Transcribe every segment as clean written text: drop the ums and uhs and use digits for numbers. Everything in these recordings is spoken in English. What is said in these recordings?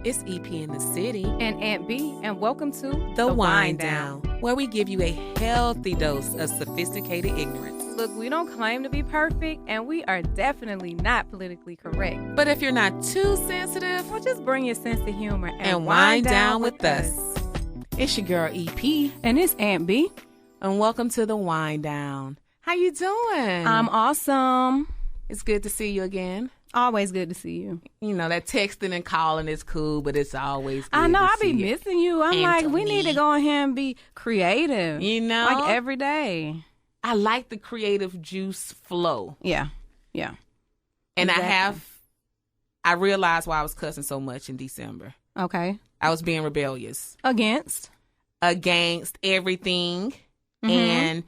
It's EP in the City and Ant Bee, and welcome to The Wind Down, where we give you a healthy dose of sophisticated ignorance. Look, we don't claim to be perfect, and we are definitely not politically correct. But if you're not too sensitive, well, just bring your sense of humor and wind down with us. It's your girl EP. And it's Ant Bee. And welcome to The Wind Down. How you doing? I'm awesome. It's good to see you again. Always good to see you. You know, that texting and calling is cool, but it's always good I know, I be missing you. I'm like, we need to go ahead and be creative. You know? Like every day. I like the creative juice flow. Yeah. And exactly. I realized why I was cussing so much in December. Okay. I was being rebellious. Against everything. Mm-hmm. And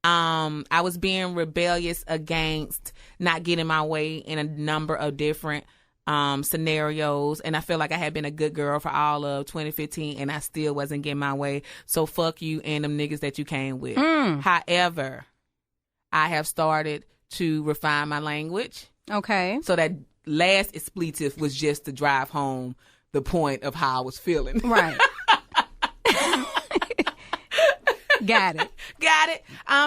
I was being rebellious against not getting my way in a number of different scenarios. And I feel like I had been a good girl for all of 2015 and I still wasn't getting my way. So fuck you and them niggas that you came with. However, I have started to refine my language. Okay. So that last expletive was just to drive home the point of how I was feeling. Right. Got it.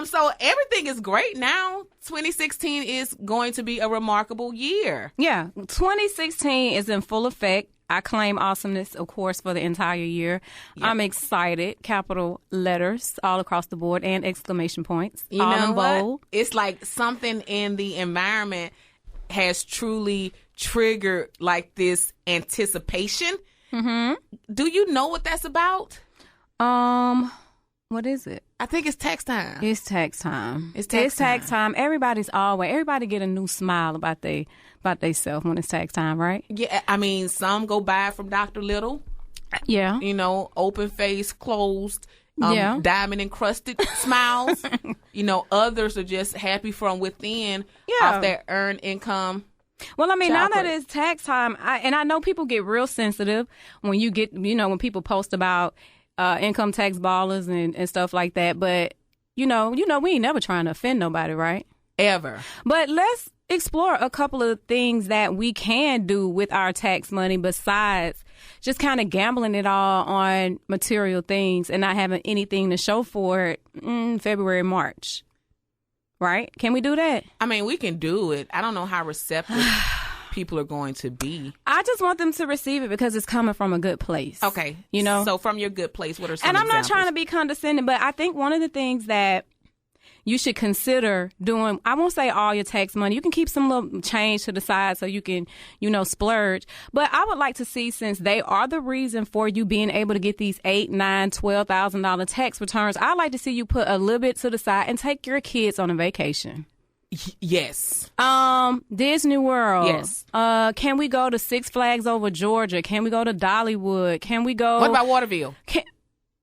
So everything is great now. 2016 is going to be a remarkable year. Yeah. 2016 is in full effect. I claim awesomeness, of course, for the entire year. Yep. I'm excited. Capital letters all across the board and exclamation points. You all know in bold. What? It's like something in the environment has truly triggered like this anticipation. Mm-hmm. Do you know what that's about? What is it? I think it's tax time. It's tax time. It's tax time. Everybody get a new smile about theyself when it's tax time, right? Yeah, I mean, some go buy from Dr. Little. Yeah. You know, open face, closed, diamond encrusted smiles. You know, others are just happy from within off their earned income. Well, I mean, now that it's tax time, I know people get real sensitive when when people post about income tax ballers and stuff like that. But, we ain't never trying to offend nobody, right? Ever. But let's explore a couple of things that we can do with our tax money besides just kind of gambling it all on material things and not having anything to show for it in February, March. Right? Can we do that? I mean, we can do it. I don't know how receptive people are going to be. I just want them to receive it because it's coming from a good place. Okay. So from your good place, what are some examples? And I'm not trying to be condescending, but I think one of the things that you should consider doing, I won't say all your tax money. You can keep some little change to the side so you can, splurge. But I would like to see, since they are the reason for you being able to get these $8,000, $9,000, $12,000 tax returns, I'd like to see you put a little bit to the side and take your kids on a vacation. Yes. Disney World. Yes. Can we go to Six Flags over Georgia? Can we go to Dollywood? Can we go? What about Waterville?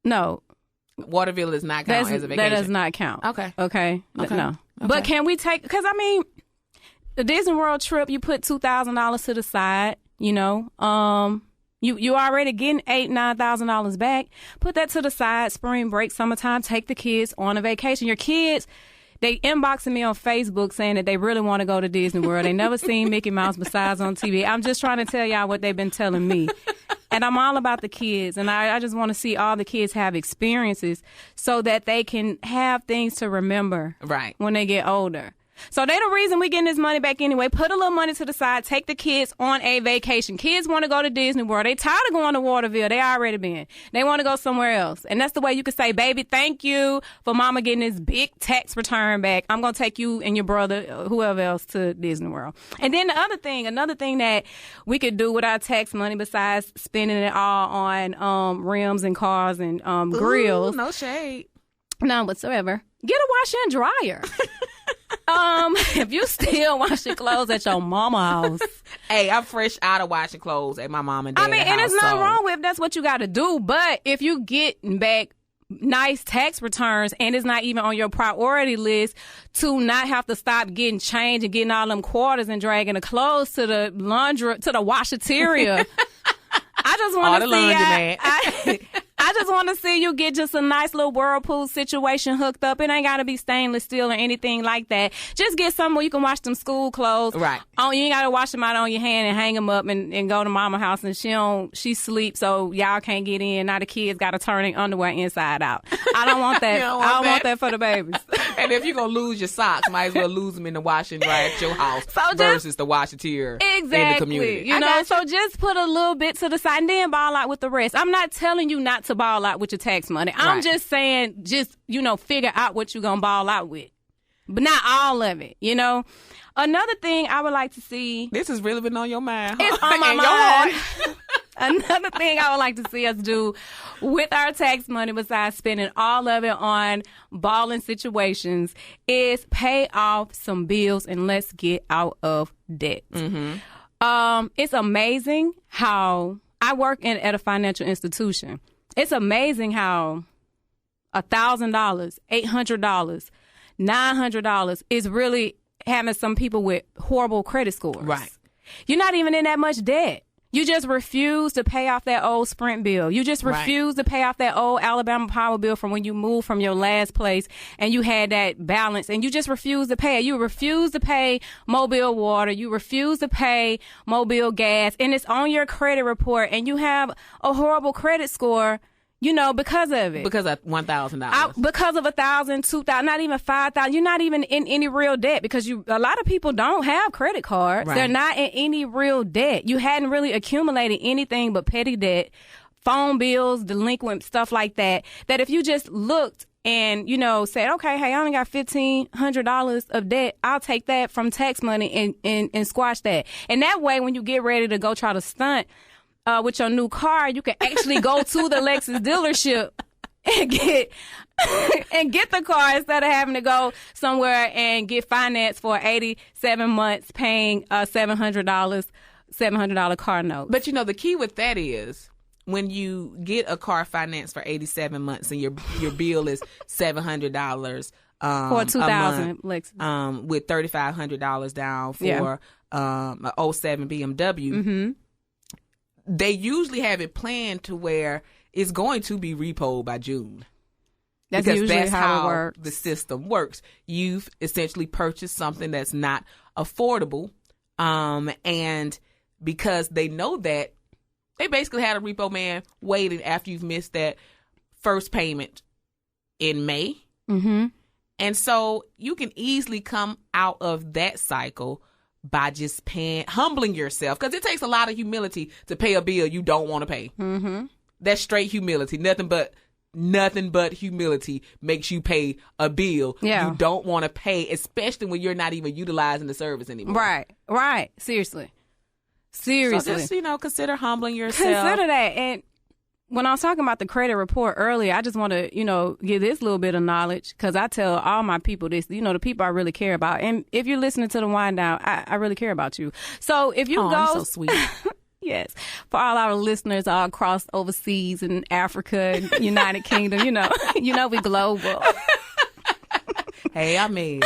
No. Waterville does not count as a vacation. That does not count. Okay. No. Okay. But can we take? Because the Disney World trip, you put $2,000 to the side. You already getting $8,000-$9,000 back. Put that to the side. Spring break, summertime. Take the kids on a vacation. Your kids. They inboxing me on Facebook saying that they really want to go to Disney World. They never seen Mickey Mouse besides on TV. I'm just trying to tell y'all what they've been telling me. And I'm all about the kids. And I just want to see all the kids have experiences so that they can have things to remember when they get older. So they're the reason we getting this money back anyway. Put a little money to the side. Take the kids on a vacation. Kids want to go to Disney World. They tired of going to Waterville. They already been. They want to go somewhere else. And that's the way you can say, baby, thank you for mama getting this big tax return back. I'm going to take you and your brother, whoever else, to Disney World. And then another thing that we could do with our tax money besides spending it all on rims and cars and grills. Ooh, no shade. None whatsoever. Get a washer and dryer. If you still wash your clothes at your mama house. Hey, I'm fresh out of washing clothes at my mom and dad's house. And there's nothing wrong with if that's what you got to do. But if you get back nice tax returns and it's not even on your priority list to not have to stop getting change and getting all them quarters and dragging the clothes to the laundry, to the washateria. I just want to see I just want to see you get just a nice little whirlpool situation hooked up. It ain't got to be stainless steel or anything like that. Just get somewhere you can wash them school clothes. Right. You ain't got to wash them out on your hand and hang them up and go to mama house, and she sleep, so y'all can't get in. Now the kids got to turn their underwear inside out. I don't want that. I don't want that for the babies. And if you're going to lose your socks, might as well lose them in the wash and dry at your house versus the wash and tear in the community. You know, so just put a little bit to the side and then ball out with the rest. I'm not telling you not to ball out with your tax money. I'm just saying, figure out what you're going to ball out with. But not all of it, you know. Another thing I would like to see. This has really been on your mind. It's on my mind. Another thing I would like to see us do with our tax money, besides spending all of it on balling situations, is pay off some bills and let's get out of debt. Mm-hmm. It's amazing how I work at a financial institution. It's amazing how $1,000, $800, $900 is really having some people with horrible credit scores. Right. You're not even in that much debt. You just refuse to pay off that old Sprint bill. You just refuse to pay off that old Alabama Power bill from when you moved from your last place and you had that balance, and you just refuse to pay it. You refuse to pay Mobile water. You refuse to pay Mobile gas, and it's on your credit report, and you have a horrible credit score. You know, because of it. Because of $1,000. Because of $1,000, $2,000, not even $5,000. You're not even in any real debt because a lot of people don't have credit cards. Right. They're not in any real debt. You hadn't really accumulated anything but petty debt, phone bills, delinquent stuff like that. That if you just looked and, said, okay, hey, I only got $1,500 of debt. I'll take that from tax money and squash that. And that way, when you get ready to go try to stunt with your new car, you can actually go to the Lexus dealership and get the car instead of having to go somewhere and get financed for 87 months paying $700 car note. But the key with that is when you get a car financed for 87 months and your bill is $700 for 2000 Lexus with $3,500 down for an 07 BMW. Mm-hmm. They usually have it planned to where it's going to be repoed by June. That's how it works. The system works. You've essentially purchased something that's not affordable. And because they know that, they basically had a repo man waiting after you've missed that first payment in May. Mm-hmm. And so you can easily come out of that cycle by just humbling yourself, because it takes a lot of humility to pay a bill you don't want to pay. Mm-hmm. That's straight humility. Nothing but humility makes you pay a bill you don't want to pay, especially when you're not even utilizing the service anymore. Right. Seriously. So just, consider humbling yourself. Consider that. And when I was talking about the credit report earlier, I just want to, give this little bit of knowledge, because I tell all my people this, the people I really care about. And if you're listening to the Wind Down, I really care about you. So if you go... You're so sweet. Yes. For all our listeners all across overseas in Africa and United Kingdom, we global. Hey,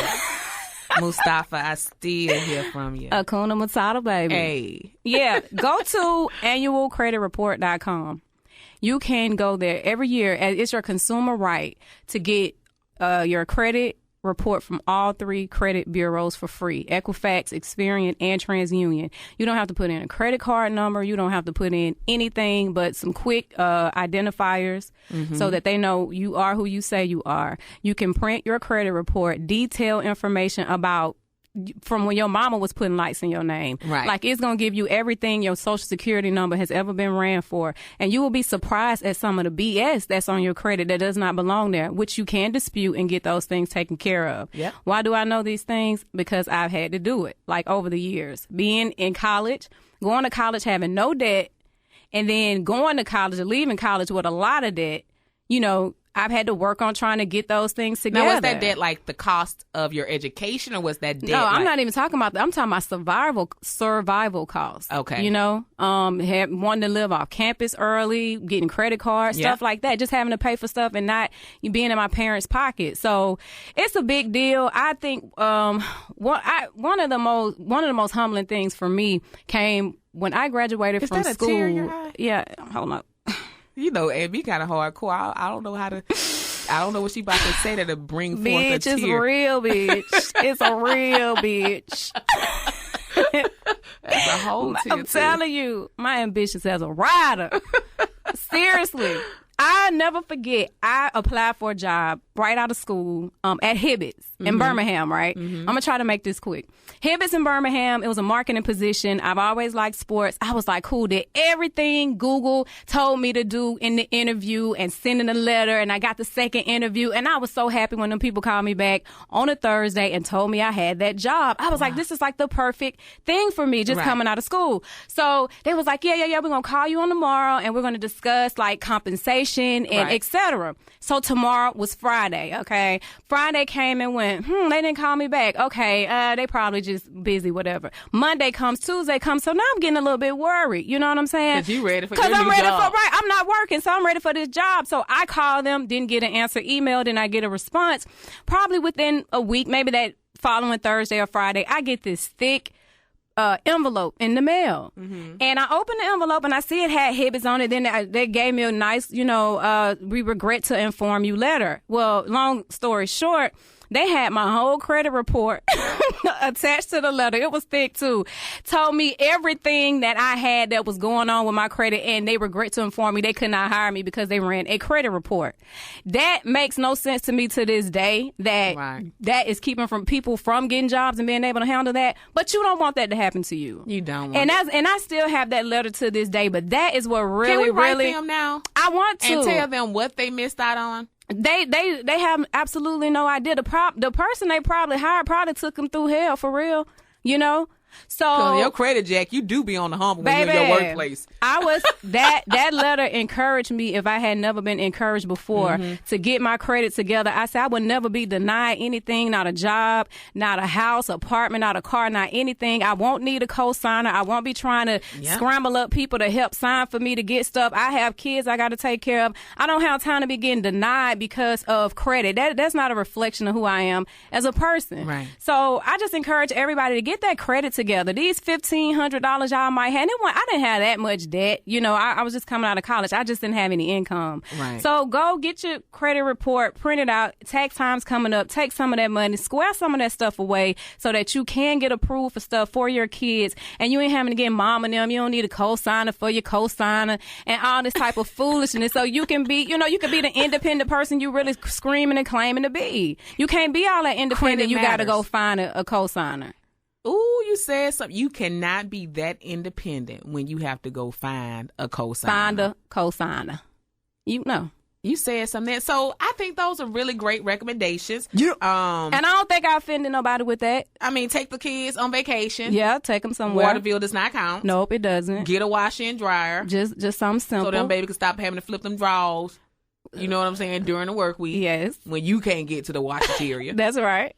Mustafa, I still hear from you. Hakuna Matata, baby. Hey. Yeah. Go to annualcreditreport.com. You can go there every year. It's your consumer right to get your credit report from all 3 credit bureaus for free: Equifax, Experian, and TransUnion. You don't have to put in a credit card number. You don't have to put in anything but some quick identifiers so that they know you are who you say you are. You can print your credit report, detailed information about from when your mama was putting lights in your name. Right. Like, it's going to give you everything your social security number has ever been ran for. And you will be surprised at some of the BS that's on your credit that does not belong there, which you can dispute and get those things taken care of. Yep. Why do I know these things? Because I've had to do it, like, over the years. Being in college, going to college having no debt, and then going to college or leaving college with a lot of debt, I've had to work on trying to get those things together. Now, was that debt like the cost of your education, or was that debt? No, I'm not even talking about that. I'm talking about survival costs. Okay. Wanting to live off campus early, getting credit cards, stuff like that, just having to pay for stuff and not being in my parents' pocket. So it's a big deal. I think one of the most humbling things for me came when I graduated from school. Is that a tear in your eye? Yeah, hold on. You know, Ant Bee kind of hardcore. I don't know how to. I don't know what she about to say that'll bring forth a tear. Bitch, it's real, bitch. It's a real bitch. That's a whole tear. I'm telling you, my ambitions as a rider. Seriously. I never forget, I applied for a job right out of school at Hibbett's in Birmingham, right? I'm going to try to make this quick. Hibbett's in Birmingham, it was a marketing position. I've always liked sports. I was like, cool, did everything Google told me to do in the interview and sending a letter, and I got the second interview, and I was so happy when them people called me back on a Thursday and told me I had that job. I was like, this is like the perfect thing for me just coming out of school. So they was like, yeah, we're going to call you on tomorrow, and we're going to discuss like compensation and etc. So tomorrow was Friday, okay? Friday came and went, they didn't call me back. Okay, they probably just busy, whatever. Monday comes, Tuesday comes, so now I'm getting a little bit worried. You know what I'm saying? Because you ready for your new I'm ready job. I'm not working, so I'm ready for this job. So I called them, didn't get an answer, email, didn't I get a response. Probably within a week, maybe that following Thursday or Friday, I get this thick envelope in the mail. And I opened the envelope and I see it had Hibbett's on it. Then they gave me a nice, we regret to inform you letter. Well, long story short, they had my whole credit report attached to the letter. It was thick, too. Told me everything that I had that was going on with my credit, and they regret to inform me they could not hire me because they ran a credit report. That makes no sense to me to this day, that that is keeping from people from getting jobs and being able to handle that. But you don't want that to happen to you. You don't want and I still have that letter to this day, but that is what really, Can we write really... them now? I want to. And tell them what they missed out on? They have absolutely no idea. The person they probably hired probably took them through hell for real, So your credit, Jack, you do be on the humble when you're in your workplace. I was that letter encouraged me if I had never been encouraged before to get my credit together. I said I would never be denied anything, not a job, not a house, apartment, not a car, not anything. I won't need a co-signer. I won't be trying to scramble up people to help sign for me to get stuff. I have kids I got to take care of. I don't have time to be getting denied because of credit. That's not a reflection of who I am as a person. Right. So I just encourage everybody to get that credit together. These $1,500 y'all might have, I didn't have that much debt. I was just coming out of college. I just didn't have any income. Right. So go get your credit report, print it out. Tax time's coming up. Take some of that money, square some of that stuff away so that you can get approved for stuff for your kids. And you ain't having to get mom and them. You don't need a co-signer for your co-signer and all this type of foolishness. So you can be, you can be the independent person you really screaming and claiming to be. You can't be all that independent. You got to go find a co-signer. Ooh, you said something. You cannot be that independent when you have to go find a co-signer. Find a co-signer. You said something. So I think those are really great recommendations. Yeah. And I don't think I offended nobody with that. I mean, take the kids on vacation. Yeah, take them somewhere. Water bill does not count. Nope, it doesn't. Get a washer and dryer. Just something simple. So them baby can stop having to flip them drawers. You know what I'm saying? During the work week. Yes. When you can't get to the washateria. That's right.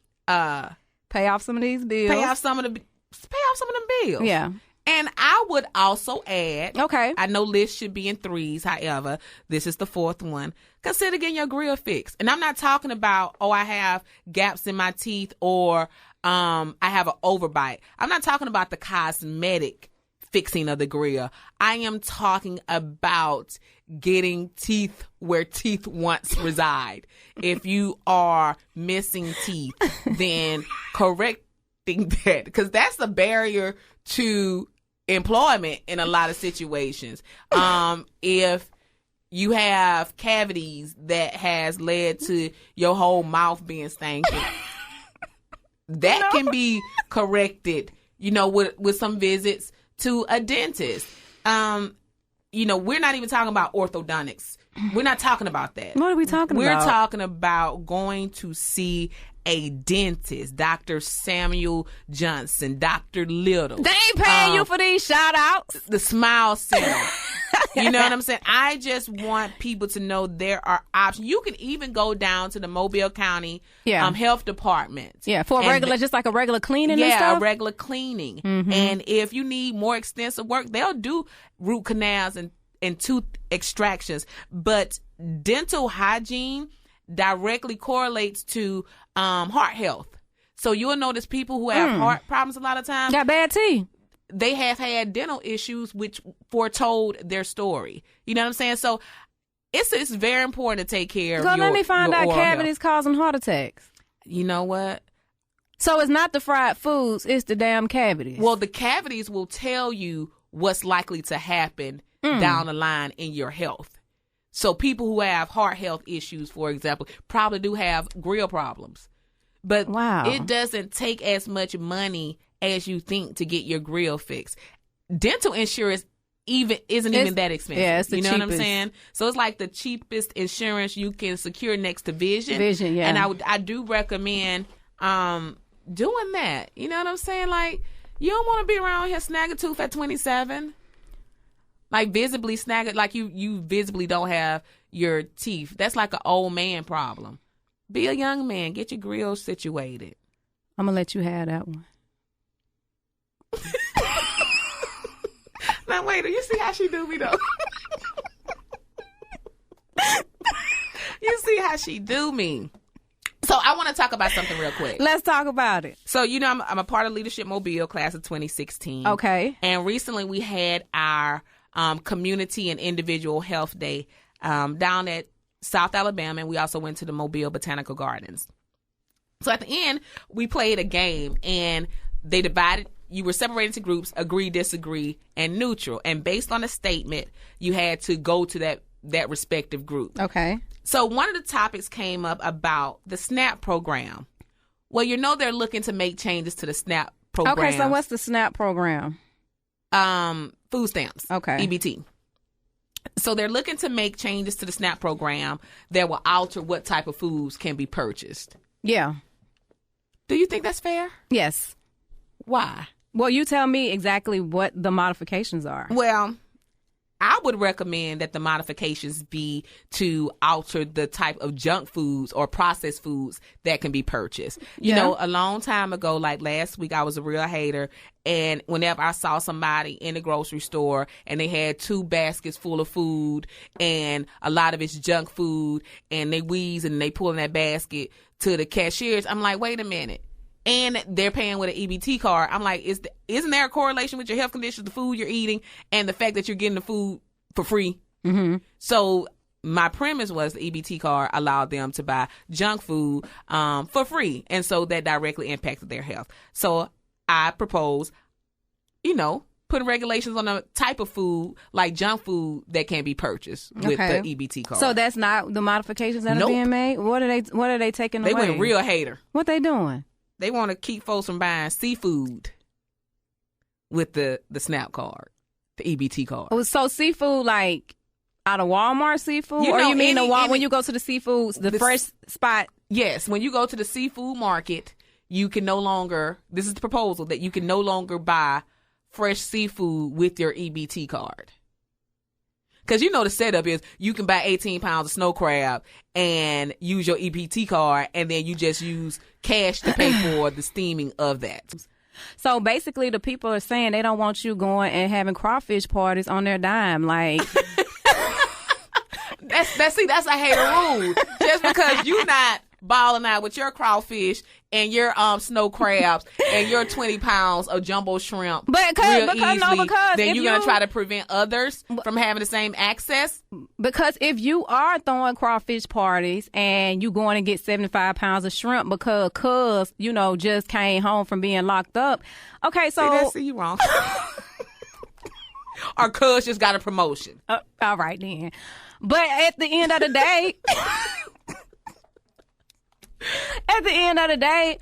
Pay off some of these bills. Pay off some of them bills. Yeah. And I would also add, okay, I know lists should be in threes. However, this is the fourth one. Consider getting your grill fixed. And I'm not talking about, I have gaps in my teeth or I have an overbite. I'm not talking about the cosmetic fixing of the grill. I am talking about getting teeth where teeth once reside. If you are missing teeth, then correcting that, because that's a barrier to employment in a lot of situations. If you have cavities that has led to your whole mouth being stanky, that can be corrected, with some visits to a dentist. We're not even talking about orthodontics. We're not talking about that. What are we talking about? We're talking about going to see a dentist, Dr. Samuel Johnson, Dr. Little. They ain't paying you for these shout outs. The Smile Center. You know what I'm saying? I just want people to know there are options. You can even go down to the Mobile County health department. Yeah, for just like a regular cleaning and stuff? Yeah, a regular cleaning. Mm-hmm. And if you need more extensive work, they'll do root canals and tooth extractions. But dental hygiene directly correlates to heart health. So you'll notice people who have heart problems a lot of times got bad teeth. They have had dental issues which foretold their story. You know what I'm saying? So it's very important to take care of So your let me find your out oral cavities health. causing heart attacks. You know what? So it's not the fried foods, it's the damn cavities. Well, the cavities will tell you what's likely to happen down the line in your health. So people who have heart health issues, for example, probably do have grill problems. But Wow. it doesn't take as much money as you think to get your grill fixed. Dental insurance isn't even that expensive. Yeah, it's the you know what I'm cheapest. saying? So it's like the cheapest insurance you can secure next to vision. Vision, yeah. And I do recommend doing that. You know what I'm saying? Like, you don't want to be around here snagging tooth at 27. Like, visibly snagging, like you visibly don't have your teeth. That's like an old man problem. Be a young man. Get your grill situated. I'm going to let you have that one. Now, wait, you see how she do me, though? You see how she do me. So I want to talk about something real quick. Let's talk about it. So, you know, I'm a part of Leadership Mobile class of 2016. Okay. And recently we had our community and individual health day down at South Alabama, and we also went to the Mobile Botanical Gardens. So at the end, we played a game, and they divided. You were separated into groups: agree, disagree, and neutral. And based on a statement, you had to go to that respective group. Okay. So one of the topics came up about the SNAP program. Well, you know they're looking to make changes to the SNAP program. Okay, so what's the SNAP program? Food stamps. Okay. EBT. So they're looking to make changes to the SNAP program that will alter what type of foods can be purchased. Yeah. Do you think that's fair? Yes. Why? Well, you tell me exactly what the modifications are. Well, I would recommend that the modifications be to alter the type of junk foods or processed foods that can be purchased. You know, a long time ago, like last week, I was a real hater. And whenever I saw somebody in the grocery store and they had 2 baskets full of food and a lot of it's junk food and they wheeze and they pull in that basket to the cashiers, I'm like, wait a minute. And they're paying with an EBT card. I'm like, isn't there a correlation with your health conditions, the food you're eating, and the fact that you're getting the food for free? Mm-hmm. So my premise was the EBT card allowed them to buy junk food for free. And so that directly impacted their health. So I propose, putting regulations on the type of food, like junk food, that can be purchased with the EBT card. So that's not the modifications that are being made? What are they taking away? They went real hater. What they doing? They want to keep folks from buying seafood with the SNAP card, the EBT card. Oh, so seafood, like out of Walmart seafood? Or you mean when you go to the seafoods, the fresh spot? Yes, when you go to the seafood market, you can no longer, this is the proposal, that you can no longer buy fresh seafood with your EBT card. Because the setup is you can buy 18 pounds of snow crab and use your EBT card, and then you just use cash to pay for the steaming of that. So basically the people are saying they don't want you going and having crawfish parties on their dime. Like that's a hater rule. Just because you not balling out with your crawfish and your snow crabs and your 20 pounds of jumbo shrimp then you're going to try to prevent others from having the same access? Because if you are throwing crawfish parties and you going to get 75 pounds of shrimp because just came home from being locked up. Okay, so... See you wrong. Or cuz just got a promotion. All right, then. But at the end of the day... At the end of the day,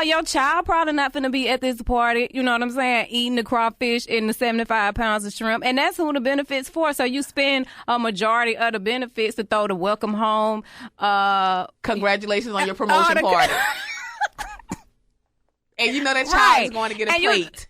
your child probably not finna be at this party, you know what I'm saying, eating the crawfish and the 75 pounds of shrimp. And that's who the benefits for. So you spend a majority of the benefits to throw the welcome home. Congratulations on your promotion party. And that child is going to get a plate.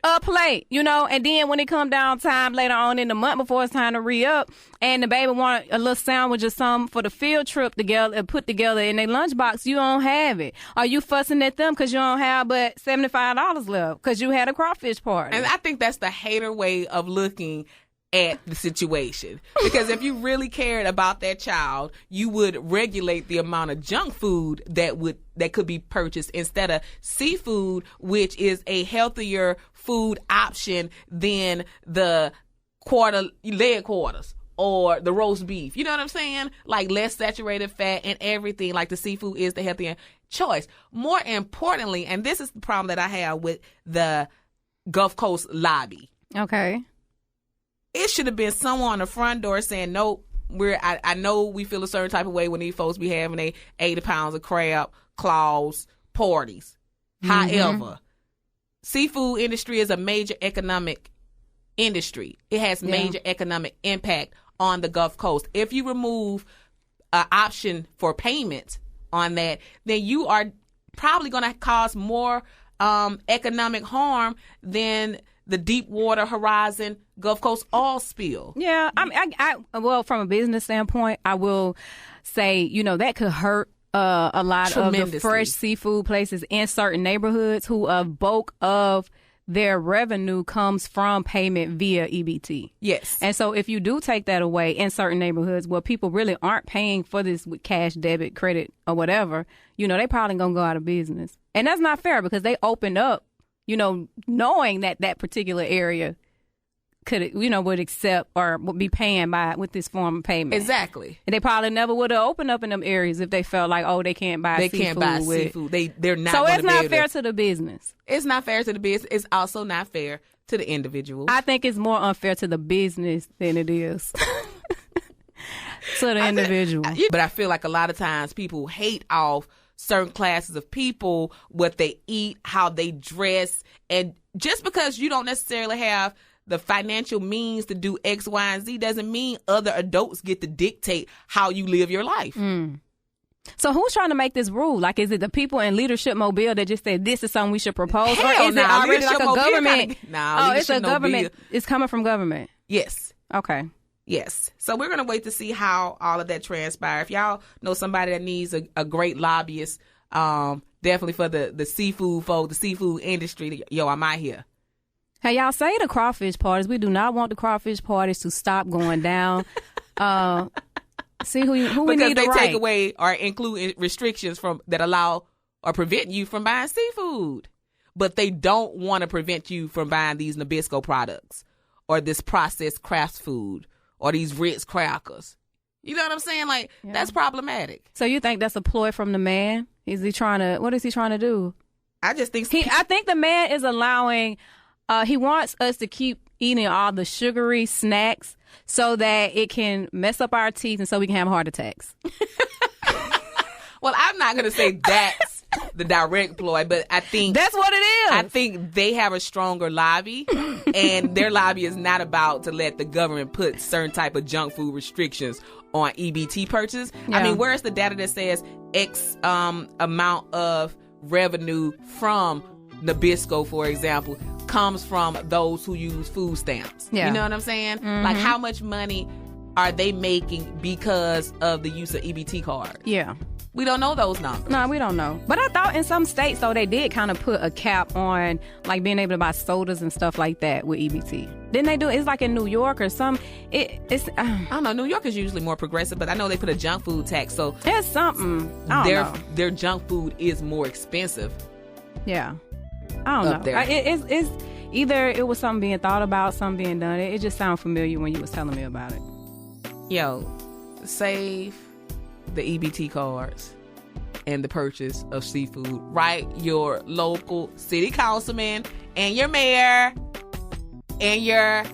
A plate, and then when it come down time later on in the month before it's time to re-up and the baby want a little sandwich or something for the field trip together and put together in their lunchbox, you don't have it. Are you fussing at them because you don't have but $75 left because you had a crawfish party? And I think that's the hater way of looking at the situation. Because if you really cared about that child, you would regulate the amount of junk food that could be purchased instead of seafood, which is a healthier food option than the leg quarters or the roast beef. You know what I'm saying? Like less saturated fat and everything. Like the seafood is the healthier choice. More importantly, and this is the problem that I have with the Gulf Coast lobby. Okay. It should have been someone on the front door saying, nope, I know we feel a certain type of way when these folks be having they 80 pounds of crab, claws, parties. However, seafood industry is a major economic industry. It has major economic impact on the Gulf Coast. If you remove an option for payment on that, then you are probably going to cause more economic harm than the Deepwater Horizon Gulf Coast oil spill. Yeah, well, from a business standpoint, I will say, that could hurt a lot of the fresh seafood places in certain neighborhoods who a bulk of their revenue comes from payment via EBT. Yes. And so if you do take that away in certain neighborhoods where people really aren't paying for this with cash, debit, credit, or whatever, they probably going to go out of business. And that's not fair because they opened up, knowing that particular area could, would accept or would be paying with this form of payment. Exactly. And they probably never would have opened up in them areas if they felt like, they can't buy seafood. They can't buy seafood. They're not. So it's not fair to the business. It's not fair to the business. It's also not fair to the individual. I think it's more unfair to the business than it is to the individual. But I feel like a lot of times people hate off certain classes of people, what they eat, how they dress, and just because you don't necessarily have the financial means to do X, Y, and Z doesn't mean other adults get to dictate how you live your life. So who's trying to make this rule? Like, is it the people in Leadership Mobile that just said this is something we should propose? Hell or is it already like a government? It's a government. It's coming from government. Yes. Okay. Yes. So we're going to wait to see how all of that transpires. If y'all know somebody that needs a great lobbyist, definitely for the seafood folk, the seafood industry, I'm out here. Hey, y'all say the crawfish parties. We do not want the crawfish parties to stop going down. See who we need to write. Because they take away or include restrictions that allow or prevent you from buying seafood. But they don't want to prevent you from buying these Nabisco products or this processed craft food or these Ritz crackers. You know what I'm saying? Like, that's problematic. So you think that's a ploy from the man? What is he trying to do? I just think... I think the man is allowing... he wants us to keep eating all the sugary snacks so that it can mess up our teeth and so we can have heart attacks. Well, I'm not going to say that's the direct ploy, but I think... That's what it is. I think they have a stronger lobby, and their lobby is not about to let the government put certain type of junk food restrictions on EBT purchases. Yeah. I mean, where's the data that says X amount of revenue from Nabisco, for example, comes from those who use food stamps? Yeah. You know what I'm saying? Mm-hmm. Like, how much money are they making because of the use of EBT cards? Yeah. We don't know those numbers. No, we don't know. But I thought in some states, though, they did kind of put a cap on, like, being able to buy sodas and stuff like that with EBT. Didn't they do it? It's like in New York or some. It's I don't know. New York is usually more progressive, but I know they put a junk food tax. So it's something. I don't know. Their junk food is more expensive. Yeah. I don't know. It's either it was something being thought about, something being done. It just sounded familiar when you was telling me about it. Yo, save the EBT cards and the purchase of seafood. Write your local city councilman and your mayor and your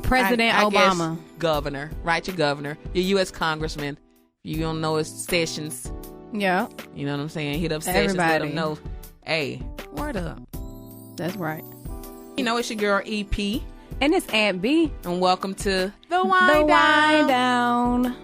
President Obama. Governor. Write your governor, your U.S. congressman. You don't know his Sessions. Yeah. You know what I'm saying? Hit up Sessions, let them know. Hey, word up. That's right. You know, it's your girl EP. And it's Ant Bee. And welcome to The Wind Down.